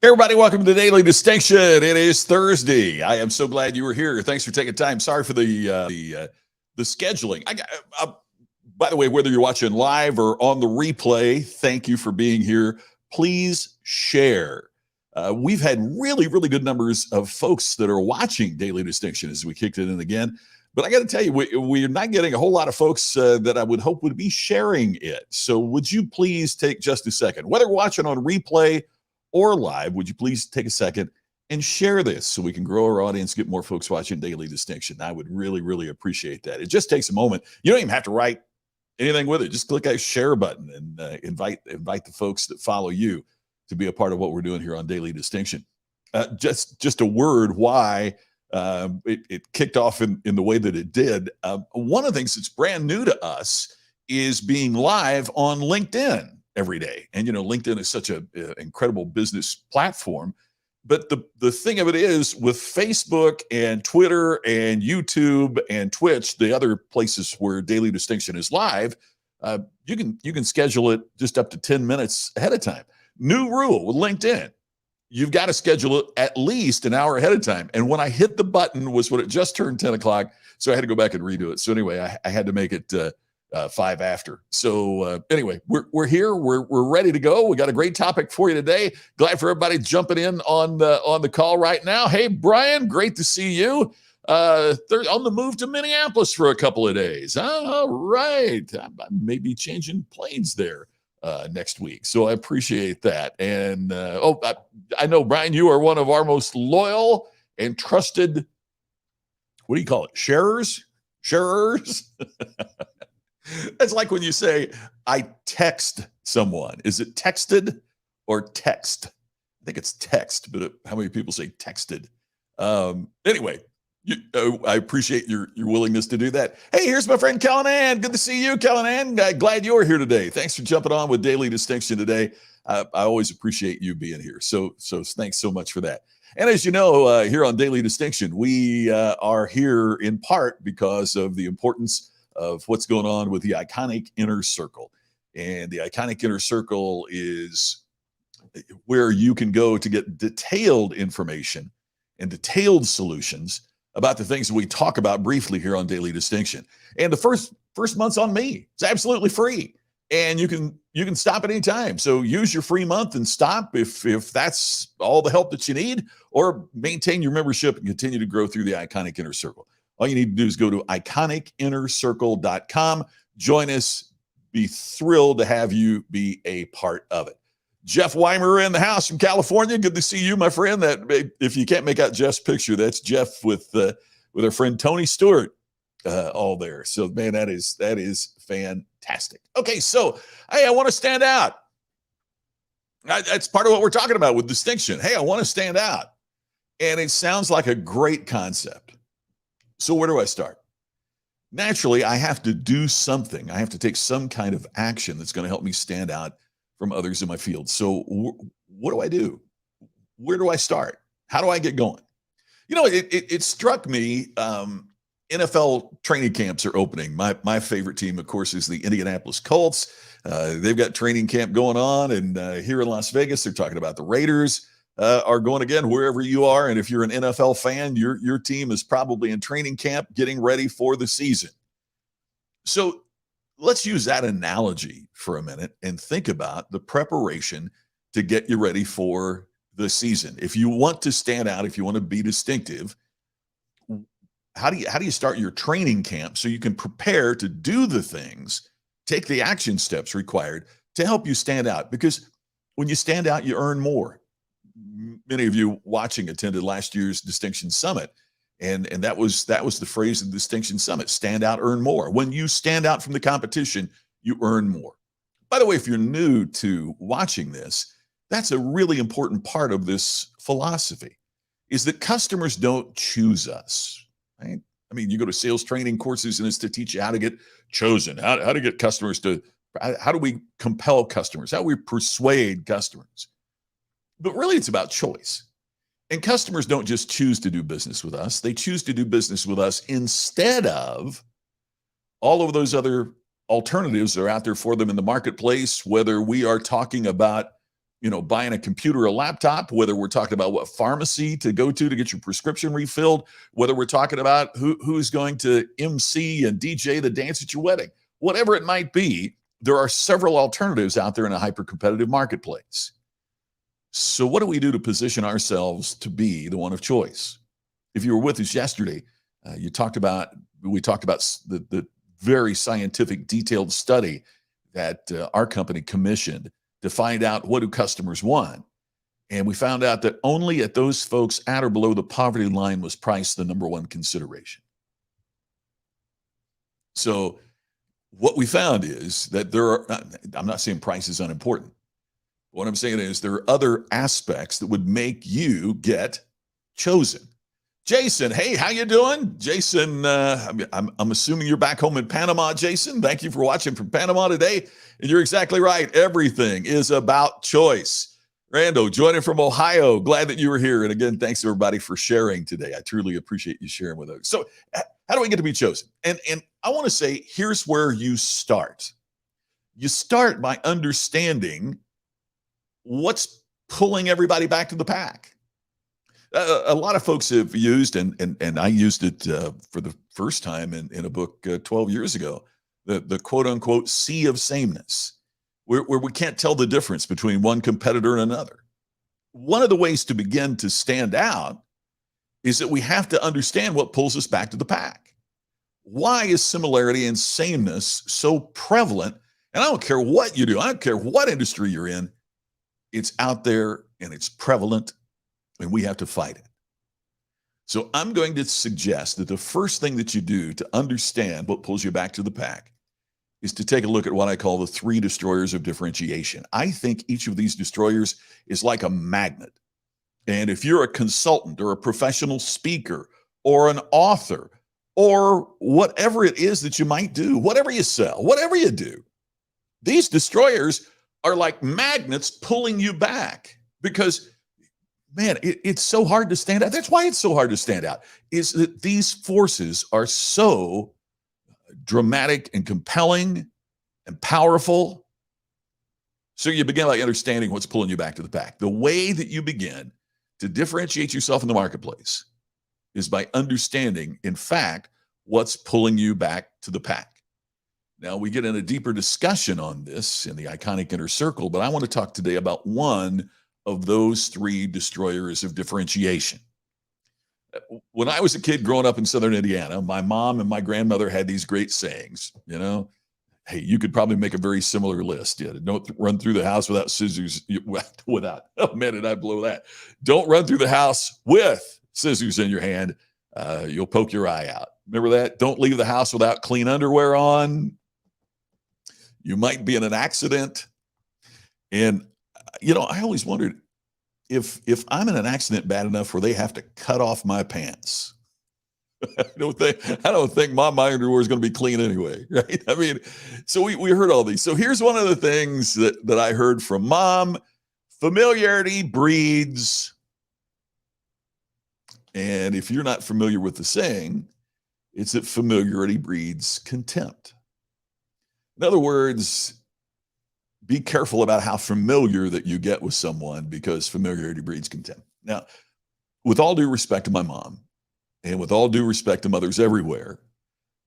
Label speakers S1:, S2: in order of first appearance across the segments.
S1: Everybody, welcome to Daily Distinction. It is Thursday. I am so glad you were here. Thanks for taking time. Sorry for the scheduling. By the way, whether you're watching live or on the replay, thank you for being here. Please share. We've had really, really good numbers of folks that are watching Daily Distinction as we kicked it in again. But I got to tell you, we're not getting a whole lot of folks that I would hope would be sharing it. So would you please take just a second, whether watching on replay or live, would you please take a second and share this so we can grow our audience, get more folks watching Daily Distinction? I would really, really appreciate that. It just takes a moment. You don't even have to write anything with it. Just click that share button and invite the folks that follow you to be a part of what we're doing here on Daily Distinction. Just a word why it kicked off in the way that it did. One of the things that's brand new to us is being live on LinkedIn every day. And, LinkedIn is such an incredible business platform. But the thing of it is, with Facebook and Twitter and YouTube and Twitch, the other places where Daily Distinction is live, you can schedule it just up to 10 minutes ahead of time. New rule with LinkedIn. You've got to schedule it at least an hour ahead of time. And when I hit the button was when it just turned 10 o'clock. So I had to go back and redo it. So anyway, I had to make it 5 after. So anyway, we're here. We're ready to go. We got a great topic for you today. Glad for everybody jumping in on the call right now. Hey, Brian, great to see you. They're on the move to Minneapolis for a couple of days. All right. I may be changing planes there next week. So I appreciate that. And I know, Brian, you are one of our most loyal and trusted, what do you call it? Sharers? It's like when you say, I text someone. Is it texted or text? I think it's text, but how many people say texted? Anyway, I appreciate your willingness to do that. Hey, here's my friend Kellen Ann. Good to see you, Kellen Ann. Glad you're here today. Thanks for jumping on with Daily Distinction today. I always appreciate you being here. So thanks so much for that. And as you know, here on Daily Distinction, we are here in part because of the importance of what's going on with the Iconic Inner Circle. And the Iconic Inner Circle is where you can go to get detailed information and detailed solutions about the things that we talk about briefly here on Daily Distinction. And the first month's on me. It's absolutely free. And you can stop at any time. So use your free month and stop if that's all the help that you need, or maintain your membership and continue to grow through the Iconic Inner Circle. All you need to do is go to iconicinnercircle.com. Join us. Be thrilled to have you be a part of it. Jeff Weimer in the house from California. Good to see you, my friend. That if you can't make out Jeff's picture, that's Jeff with our friend Tony Stewart all there. So man, that is fantastic. Okay, so hey, I want to stand out. That's part of what we're talking about with distinction. Hey, I want to stand out. And it sounds like a great concept. So where do I start? Naturally, I have to do something. I have to take some kind of action that's going to help me stand out from others in my field. So what do I do? Where do I start? How do I get going? It struck me, NFL training camps are opening. My favorite team, of course, is the Indianapolis Colts. They've got training camp going on. And here in Las Vegas, they're talking about the Raiders. Are going again wherever you are. And if you're an NFL fan, your team is probably in training camp getting ready for the season. So let's use that analogy for a minute and think about the preparation to get you ready for the season. If you want to stand out, if you want to be distinctive, how do you start your training camp so you can prepare to do the things, take the action steps required to help you stand out? Because when you stand out, you earn more. Many of you watching attended last year's Distinction Summit, and that was the phrase of the Distinction Summit: stand out, earn more. When you stand out from the competition, you earn more. By the way, if you're new to watching this, that's a really important part of this philosophy, is that customers don't choose us, right? I mean, you go to sales training courses and it's to teach you how to get chosen, how to get customers how do we compel customers? How do we persuade customers? But really, it's about choice. And customers don't just choose to do business with us. They choose to do business with us instead of all of those other alternatives that are out there for them in the marketplace, whether we are talking about buying a computer or a laptop, whether we're talking about what pharmacy to go to get your prescription refilled, whether we're talking about who's going to MC and DJ the dance at your wedding, whatever it might be, there are several alternatives out there in a hyper-competitive marketplace. So what do we do to position ourselves to be the one of choice? If you were with us yesterday, we talked about the very scientific, detailed study that our company commissioned to find out what do customers want. And we found out that only at those folks at or below the poverty line was price the number one consideration. So what we found is that I'm not saying price is unimportant. What I'm saying is there are other aspects that would make you get chosen. Jason, hey, how you doing? Jason, I'm assuming you're back home in Panama, Jason. Thank you for watching from Panama today. And you're exactly right. Everything is about choice. Rando, joining from Ohio. Glad that you were here. And again, thanks everybody for sharing today. I truly appreciate you sharing with us. So how do we get to be chosen? And I want to say, here's where you start. You start by understanding what's pulling everybody back to the pack. A lot of folks have used, and I used it for the first time in a book 12 years ago, the quote unquote sea of sameness, where we can't tell the difference between one competitor and another. One of the ways to begin to stand out is that we have to understand what pulls us back to the pack. Why is similarity and sameness so prevalent? And I don't care what you do, I don't care what industry you're in, it's out there and it's prevalent, and we have to fight it. So I'm going to suggest that the first thing that you do to understand what pulls you back to the pack is to take a look at what I call the 3 destroyers of differentiation. I think each of these destroyers is like a magnet. And if you're a consultant or a professional speaker or an author or whatever it is that you might do, whatever you sell, whatever you do, these destroyers are like magnets pulling you back because, man, it's so hard to stand out. That's why it's so hard to stand out, is that these forces are so dramatic and compelling and powerful. So you begin by understanding what's pulling you back to the pack. The way that you begin to differentiate yourself in the marketplace is by understanding, in fact, what's pulling you back to the pack. Now, we get in a deeper discussion on this in the Iconic Inner Circle, but I want to talk today about one of those 3 destroyers of differentiation. When I was a kid growing up in Southern Indiana, my mom and my grandmother had these great sayings, hey, you could probably make a very similar list. Yeah, don't run through the house without scissors, oh man, did I blow that? Don't run through the house with scissors in your hand. You'll poke your eye out. Remember that? Don't leave the house without clean underwear on. You might be in an accident. And, I always wondered if I'm in an accident bad enough where they have to cut off my pants. I don't think my underwear is going to be clean anyway, right? I mean, so we heard all these. So here's one of the things that I heard from Mom: familiarity breeds. And if you're not familiar with the saying, it's that familiarity breeds contempt. In other words, be careful about how familiar that you get with someone, because familiarity breeds contempt. Now, with all due respect to my mom, and with all due respect to mothers everywhere,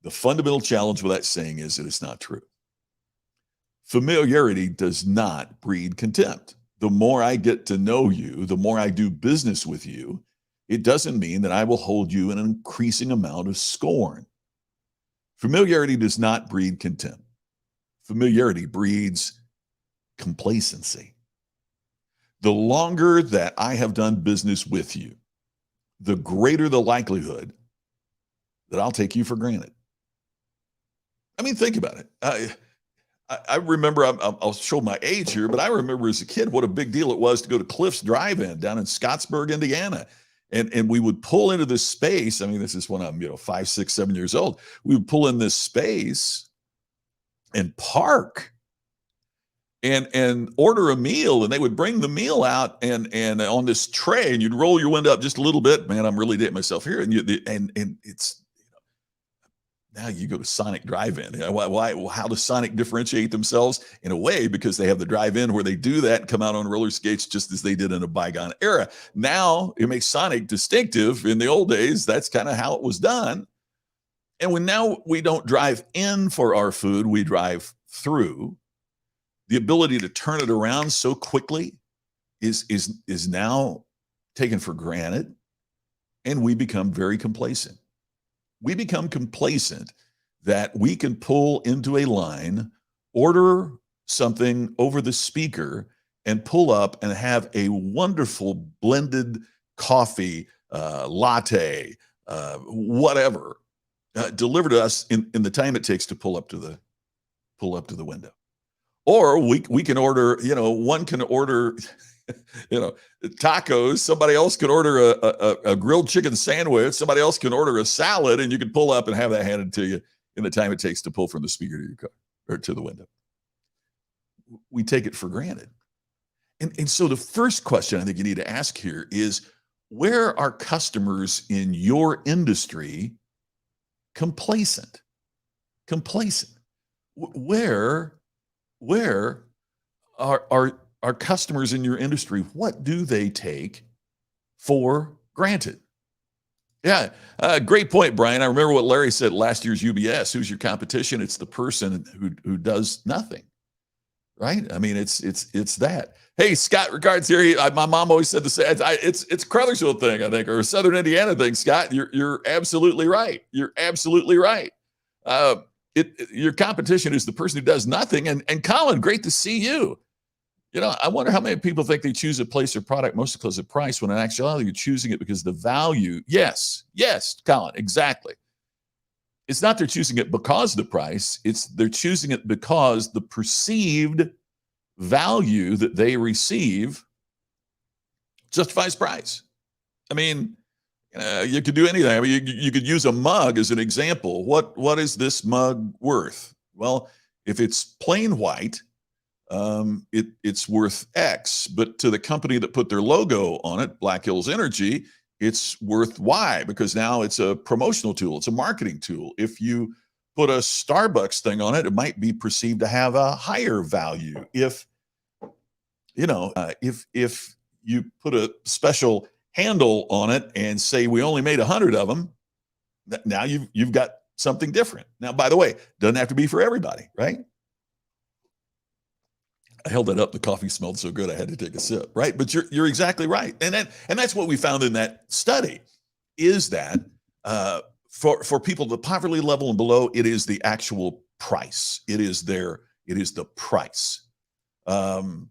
S1: the fundamental challenge with that saying is that it's not true. Familiarity does not breed contempt. The more I get to know you, the more I do business with you, it doesn't mean that I will hold you in an increasing amount of scorn. Familiarity does not breed contempt. Familiarity breeds complacency. The longer that I have done business with you, the greater the likelihood that I'll take you for granted. I mean, think about it. I remember, I'll show my age here, but I remember as a kid what a big deal it was to go to Cliff's Drive-In down in Scottsburg, Indiana. And we would pull into this space. I mean, this is when I'm, 5, 6, 7 years old. We would pull in this space and park and order a meal, and they would bring the meal out and on this tray, and you'd roll your window up just a little bit. Man, I'm really dating myself here. And it's Now you go to Sonic Drive-In. How does Sonic differentiate themselves? In a way, because they have the drive-in where they do that and come out on roller skates just as they did in a bygone era. Now it makes Sonic distinctive. In the old days, that's kind of how it was done. And when now we don't drive in for our food, we drive through. The ability to turn it around so quickly is now taken for granted, and we become very complacent. We become complacent that we can pull into a line, order something over the speaker, and pull up and have a wonderful blended coffee, latte, whatever, delivered to us in the time it takes to pull up to the window. Or we can order, one can order tacos. Somebody else could order a grilled chicken sandwich. Somebody else can order a salad, and you can pull up and have that handed to you in the time it takes to pull from the speaker to your car or to the window. We take it for granted. And so the first question I think you need to ask here is, where are customers in your industry complacent? Where are customers in your industry, what do they take for granted? Yeah, great point, Brian. I remember what Larry said last year's UBS. Who's your competition? It's the person who does nothing, right? I mean, it's that. Hey, Scott Regards here. My mom always said the same. It's a Crothersville thing, I think, or a Southern Indiana thing. Scott, you're absolutely right. You're absolutely right. Your competition is the person who does nothing. And Colin, great to see you. I wonder how many people think they choose a place or product mostly because of price, when in actuality you're choosing it because the value. Yes, Colin, exactly. It's not they're choosing it because of the price. They're choosing it because the perceived value that they receive justifies price. I mean, you could do anything. I mean, you could use a mug as an example. What is this mug worth? Well, if it's plain white, it's worth X, but to the company that put their logo on it, Black Hills Energy, it's worth Y, because now it's a promotional tool. It's a marketing tool. If you put a Starbucks thing on it, it might be perceived to have a higher value. If you put a special handle on it and say we only made 100 of them, now you've got something different. Now, by the way, doesn't have to be for everybody, right? I held that up. The coffee smelled so good I had to take a sip, right? But you're exactly right, and that's what we found in that study, is that for people at the poverty level and below, it is the actual price. It is the price. You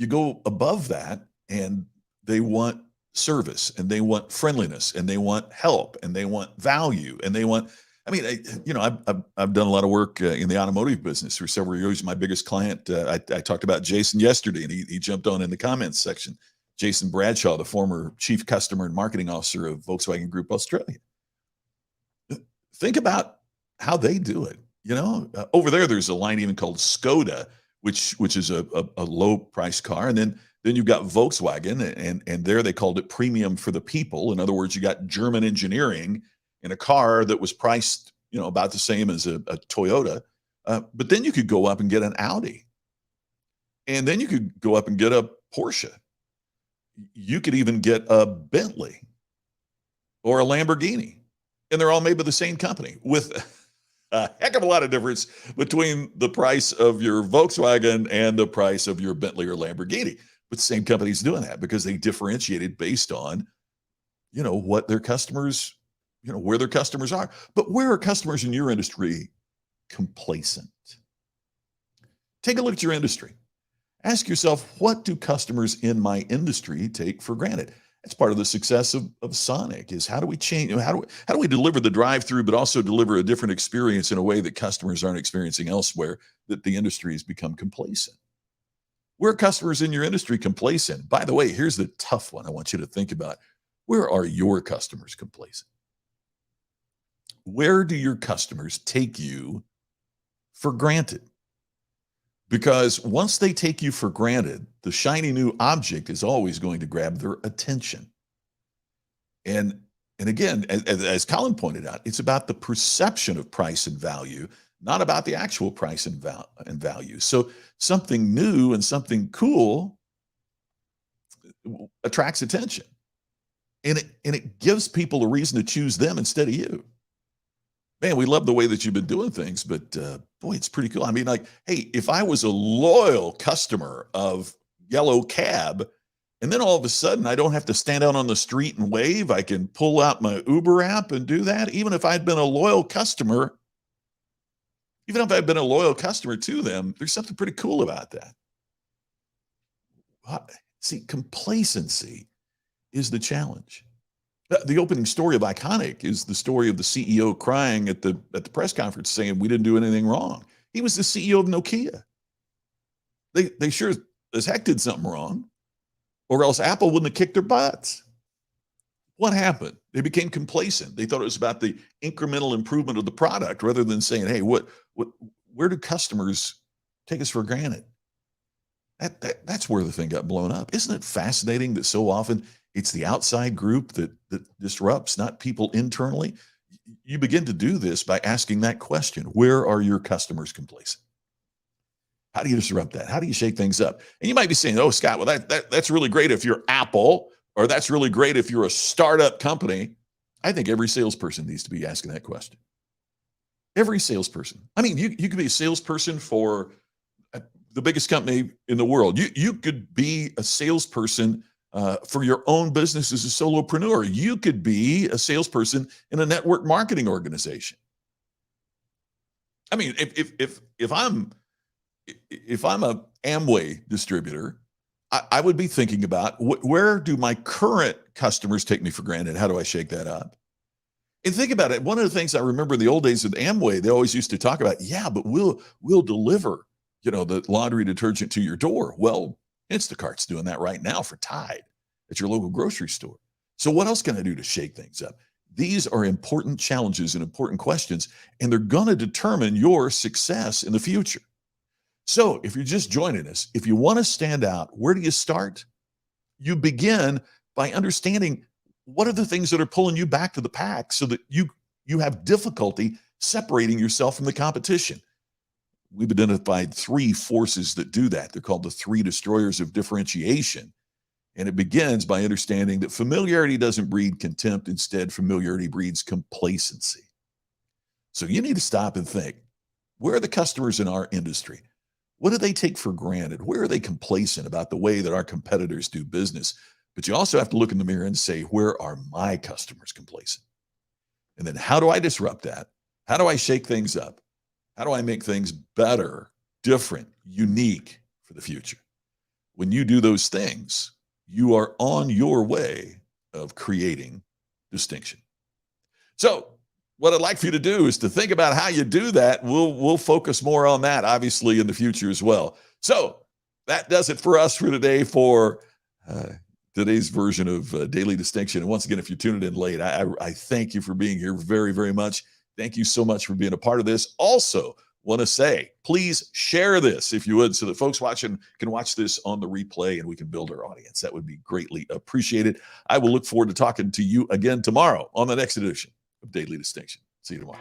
S1: go above that, and they want service, and they want friendliness, and they want help, and they want value, and they want. I mean, I've done a lot of work in the automotive business for several years. My biggest client, I talked about Jason yesterday, and he jumped on in the comments section. Jason Bradshaw, the former chief customer and marketing officer of Volkswagen Group Australia. Think about how they do it. Over there's a line even called Skoda, which is a low price car, and then you've got Volkswagen, and there they called it premium for the people. In other words, you got German engineering in a car that was priced, about the same as a Toyota. But then you could go up and get an Audi. And then you could go up and get a Porsche. You could even get a Bentley or a Lamborghini. And they're all made by the same company, with a heck of a lot of difference between the price of your Volkswagen and the price of your Bentley or Lamborghini. But the same company's doing that because they differentiated based on, what their customers, where their customers are. But where are customers in your industry complacent? Take a look at your industry. Ask yourself, what do customers in my industry take for granted? That's part of the success of Sonic, is how do we change, how do we deliver the drive-through, but also deliver a different experience in a way that customers aren't experiencing elsewhere, that the industry has become complacent? Where are customers in your industry complacent? By the way, here's the tough one I want you to think about. Where are your customers complacent? Where do your customers take you for granted? Because once they take you for granted, the shiny new object is always going to grab their attention. And And again, as Colin pointed out, it's about the perception of price and value, not about the actual price and value. So something new and something cool attracts attention. And it gives people a reason to choose them instead of you. Man, we love the way that you've been doing things, but boy, it's pretty cool. I mean, like, hey, if I was a loyal customer of Yellow Cab, and then all of a sudden I don't have to stand out on the street and wave, I can pull out my Uber app and do that. Even if I'd been a loyal customer, even if I'd been a loyal customer to them, there's something pretty cool about that. See, complacency is the challenge. The opening story of Iconic is the story of the CEO crying at the press conference saying we didn't do anything wrong. He was the CEO of Nokia. They sure as heck did something wrong, or else Apple wouldn't have kicked their butts. What happened? They became complacent. They thought it was about the incremental improvement of the product rather than saying, hey, where do customers take us for granted? That's where the thing got blown up. Isn't it fascinating that so often it's the outside group that disrupts, not people internally? You begin to do this by asking that question. Where are your customers complacent? How do you disrupt that? How do you shake things up? And you might be saying, oh, Scott, well, that's really great if you're Apple, or that's really great if you're a startup company. I think every salesperson needs to be asking that question. Every salesperson. I mean, you could be a salesperson for the biggest company in the world. You could be a salesperson for your own business as a solopreneur. You could be a salesperson in a network marketing organization. I mean, if I'm a Amway distributor, I would be thinking about where do my current customers take me for granted? How do I shake that up? And think about it. One of the things I remember in the old days with Amway, they always used to talk about, yeah, but we'll deliver, the laundry detergent to your door. Well, Instacart's doing that right now for Tide at your local grocery store. So what else can I do to shake things up? These are important challenges and important questions, and they're going to determine your success in the future. So if you're just joining us, if you want to stand out, where do you start? You begin by understanding what are the things that are pulling you back to the pack so that you have difficulty separating yourself from the competition. We've identified 3 forces that do that. They're called the 3 destroyers of differentiation. And it begins by understanding that familiarity doesn't breed contempt. Instead, familiarity breeds complacency. So you need to stop and think, where are the customers in our industry? What do they take for granted? Where are they complacent about the way that our competitors do business? But you also have to look in the mirror and say, where are my customers complacent? And then how do I disrupt that? How do I shake things up? How do I make things better, different, unique for the future? When you do those things, you are on your way of creating distinction. So what I'd like for you to do is to think about how you do that. We'll focus more on that, obviously, in the future as well. So that does it for us for today for today's version of Daily Distinction. And once again, if you're tuning in late, I thank you for being here very, very much. Thank you so much for being a part of this. Also, want to say, please share this if you would, so that folks watching can watch this on the replay and we can build our audience. That would be greatly appreciated. I will look forward to talking to you again tomorrow on the next edition of Daily Distinction. See you tomorrow.